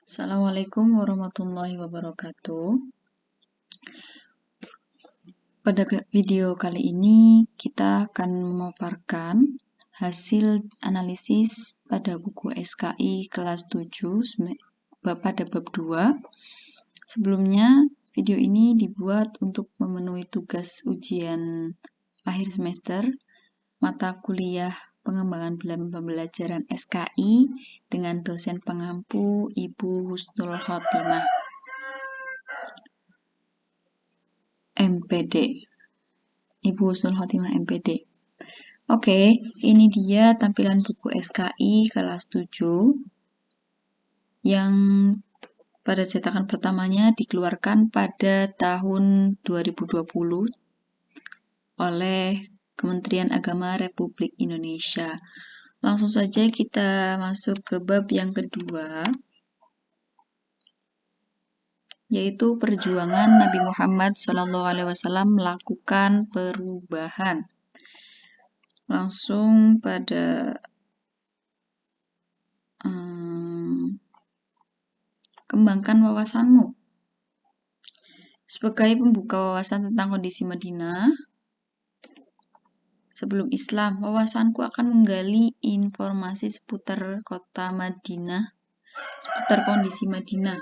Assalamualaikum warahmatullahi wabarakatuh. Pada video kali ini kita akan memaparkan hasil analisis pada buku SKI kelas 7 pada bab 2. Sebelumnya, video ini dibuat untuk memenuhi tugas ujian akhir semester mata kuliah pengembangan pembelajaran SKI dengan dosen pengampu Ibu Husnul Khotimah MPD. Ibu Husnul Khotimah MPD. Oke, ini dia tampilan buku SKI kelas 7 yang pada cetakan pertamanya dikeluarkan pada tahun 2020 oleh Kementerian Agama Republik Indonesia. Langsung saja kita masuk ke bab yang kedua, yaitu perjuangan Nabi Muhammad SAW melakukan perubahan. Langsung pada kembangkan wawasanmu. Sebagai pembuka wawasan tentang kondisi Madinah sebelum Islam, wawasanku akan menggali informasi seputar kota Madinah, seputar kondisi Madinah.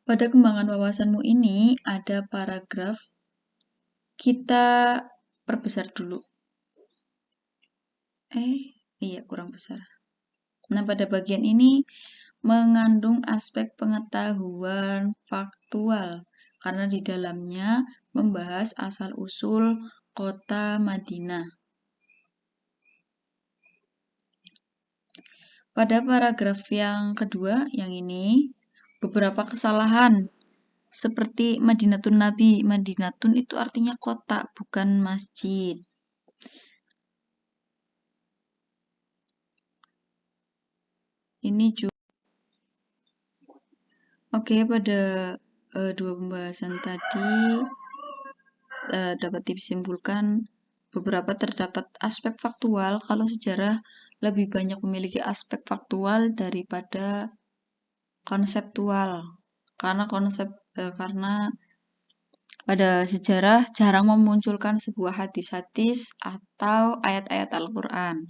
Pada kembangan wawasanmu ini ada paragraf, kita perbesar dulu. Kurang besar. Nah, pada bagian ini mengandung aspek pengetahuan faktual karena di dalamnya membahas asal-usul kota Madinah. Pada paragraf yang kedua, yang ini, beberapa kesalahan seperti Madinatun Nabi. Madinatun itu artinya kota, bukan masjid. Ini juga. Oke, pada dua pembahasan tadi dapat disimpulkan beberapa terdapat aspek faktual kalau sejarah lebih banyak memiliki aspek faktual daripada konseptual. Karena pada sejarah jarang memunculkan sebuah hadis-hadis atau ayat-ayat Al-Quran.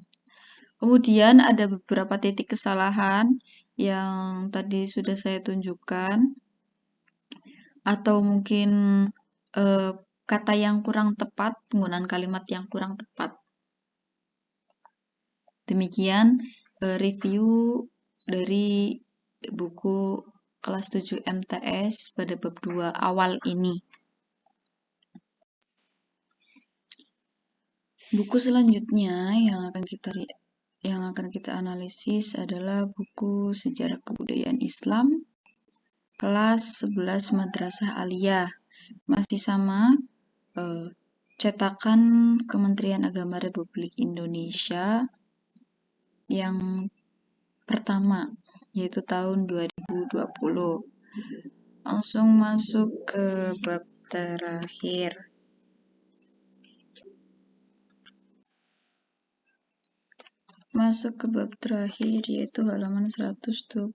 Kemudian ada beberapa titik kesalahan yang tadi sudah saya tunjukkan, atau mungkin kata yang kurang tepat, penggunaan kalimat yang kurang tepat. Demikian review dari buku kelas 7 MTS pada bab 2 awal ini. Buku selanjutnya yang akan kita analisis adalah buku Sejarah Kebudayaan Islam kelas 11 Madrasah Aliyah. Masih sama, cetakan Kementerian Agama Republik Indonesia yang pertama, yaitu tahun 2020. Langsung masuk ke bab terakhir. Masuk ke bab terakhir, yaitu halaman 128.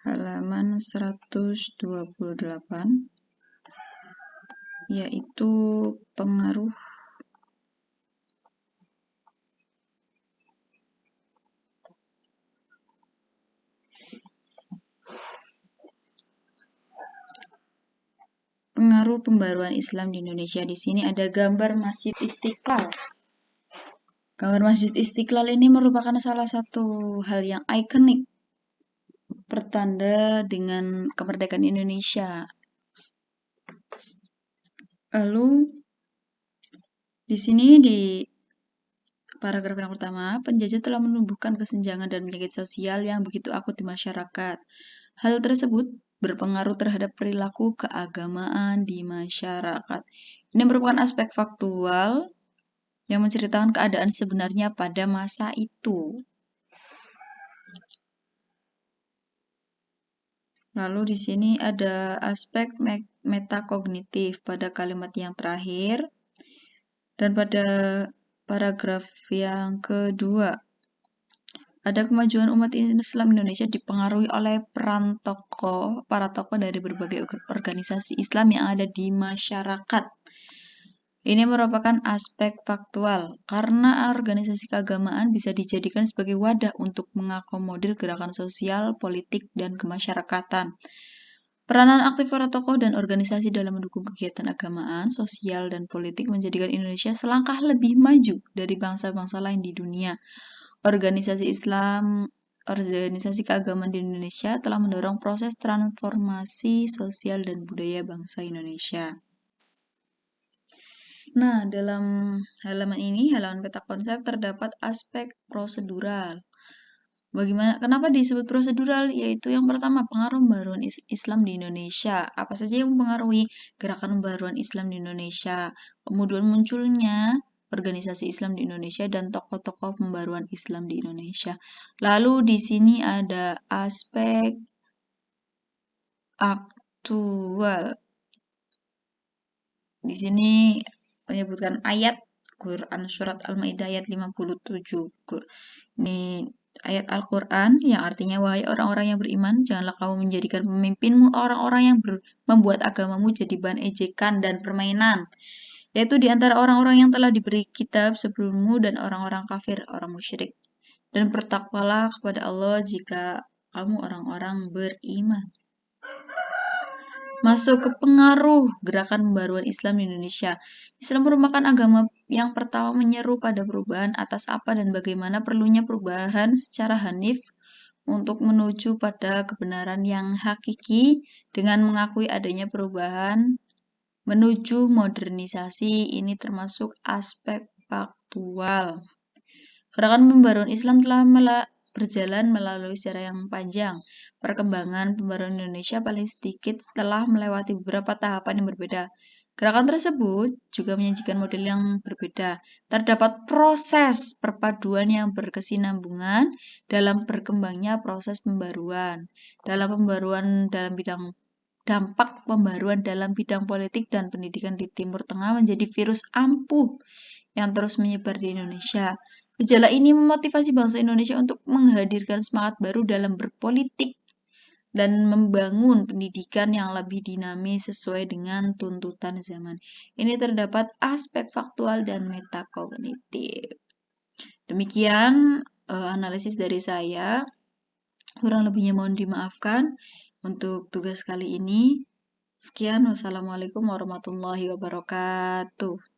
Halaman 128, yaitu pengaruh pembaruan Islam di Indonesia. Di sini ada gambar Masjid Istiqlal. Gambar Masjid Istiqlal ini merupakan salah satu hal yang ikonik, pertanda dengan kemerdekaan Indonesia. Lalu di sini di paragraf yang pertama, penjajah telah menumbuhkan kesenjangan dan penyakit sosial yang begitu akut di masyarakat. Hal tersebut berpengaruh terhadap perilaku keagamaan di masyarakat. Ini merupakan aspek faktual yang menceritakan keadaan sebenarnya pada masa itu. Lalu di sini ada aspek metakognitif pada kalimat yang terakhir dan pada paragraf yang kedua. Ada kemajuan umat Islam Indonesia dipengaruhi oleh para tokoh dari berbagai organisasi Islam yang ada di masyarakat. Ini merupakan aspek faktual, karena organisasi keagamaan bisa dijadikan sebagai wadah untuk mengakomodir gerakan sosial, politik, dan kemasyarakatan. Peranan aktif para tokoh dan organisasi dalam mendukung kegiatan agamaan, sosial, dan politik menjadikan Indonesia selangkah lebih maju dari bangsa-bangsa lain di dunia. Organisasi keagamaan di Indonesia telah mendorong proses transformasi sosial dan budaya bangsa Indonesia. Nah, dalam halaman peta konsep terdapat aspek prosedural. Kenapa disebut prosedural? Yaitu yang pertama, pengaruh pembaruan Islam di Indonesia. Apa saja yang mempengaruhi gerakan pembaruan Islam di Indonesia? Kemudian munculnya organisasi Islam di Indonesia dan tokoh-tokoh pembaruan Islam di Indonesia. Lalu di sini ada aspek aktual. Di sini menyebutkan ayat Quran surat Al-Maidah ayat 57. Ini ayat Al-Quran yang artinya, wahai orang-orang yang beriman, janganlah kamu menjadikan pemimpinmu orang-orang yang membuat agamamu jadi bahan ejekan dan permainan, yaitu di antara orang-orang yang telah diberi kitab sebelummu dan orang-orang kafir, orang musyrik. Dan bertakwalah kepada Allah jika kamu orang-orang beriman. Masuk ke pengaruh gerakan pembaruan Islam di Indonesia. Islam merupakan agama yang pertama menyeru pada perubahan atas apa dan bagaimana perlunya perubahan secara hanif untuk menuju pada kebenaran yang hakiki dengan mengakui adanya perubahan menuju modernisasi. Ini termasuk aspek faktual. Gerakan pembaruan Islam telah berjalan melalui sejarah yang panjang. Perkembangan pembaruan Indonesia paling sedikit telah melewati beberapa tahapan yang berbeda. Gerakan tersebut juga menyajikan model yang berbeda. Terdapat proses perpaduan yang berkesinambungan dalam berkembangnya proses pembaruan. Dampak pembaruan dalam bidang politik dan pendidikan di Timur Tengah menjadi virus ampuh yang terus menyebar di Indonesia. Gejala ini memotivasi bangsa Indonesia untuk menghadirkan semangat baru dalam berpolitik dan membangun pendidikan yang lebih dinamis sesuai dengan tuntutan zaman. Ini terdapat aspek faktual dan metakognitif. Demikian analisis dari saya. Kurang lebihnya mohon dimaafkan untuk tugas kali ini. Sekian, wassalamualaikum warahmatullahi wabarakatuh.